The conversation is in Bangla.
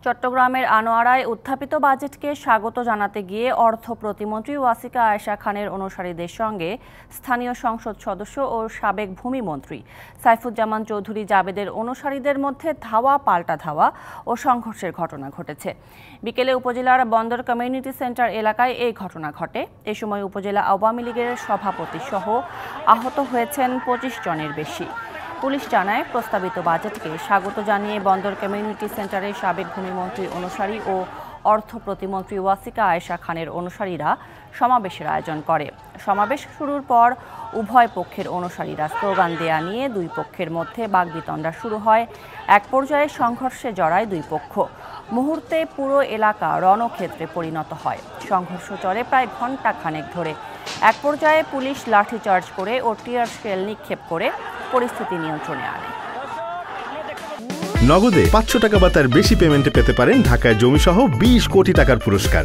চট্টগ্রামের আনোয়ারায় উত্থাপিত বাজেটকে স্বাগত জানাতে গিয়ে অর্থ প্রতিমন্ত্রী ওয়াসিকা আয়েশা খানের অনুসারীদের সঙ্গে স্থানীয় সংসদ সদস্য ও সাবেক ভূমিমন্ত্রী সাইফুজ্জামান চৌধুরী জাবেদের অনুসারীদের মধ্যে ধাওয়া পাল্টা ধাওয়া ও সংঘর্ষের ঘটনা ঘটেছে। বিকেলে উপজেলার বন্দর কমিউনিটি সেন্টার এলাকায় এই ঘটনা ঘটে। এ সময় উপজেলা আওয়ামী লীগের সভাপতি সহ আহত হয়েছেন ২৫ জনের বেশি। পুলিশ জানায়, প্রস্তাবিত বাজেটকে স্বাগত জানিয়ে বন্দর কমিউনিটি সেন্টারের সাবেক ভূমিমন্ত্রীর অনুসারী ও অর্থ প্রতিমন্ত্রী ওয়াসিকা আয়েশা খানের অনুসারীরা সমাবেশের আয়োজন করে। সমাবেশ শুরুর পর উভয় পক্ষের অনুসারীরা স্লোগান দেয়া নিয়ে দুই পক্ষের মধ্যে বাকবিতণ্ডা শুরু হয়। এক পর্যায়ে সংঘর্ষে জড়ায় দুই পক্ষ। মুহূর্তে পুরো এলাকা রণক্ষেত্রে পরিণত হয়। সংঘর্ষ চলে প্রায় ঘণ্টা খানেক ধরে। এক পর্যায়ে পুলিশ লাঠিচার্জ করে ও টিয়ার শেল নিক্ষেপ করে পরিস্থিতি নিয়ন্ত্রণে আনে। নগদে ৫০০ টাকা বা তার বেশি পেমেন্টে পেতে পারেন ঢাকায় জমিসহ ২০ কোটি টাকার পুরস্কার।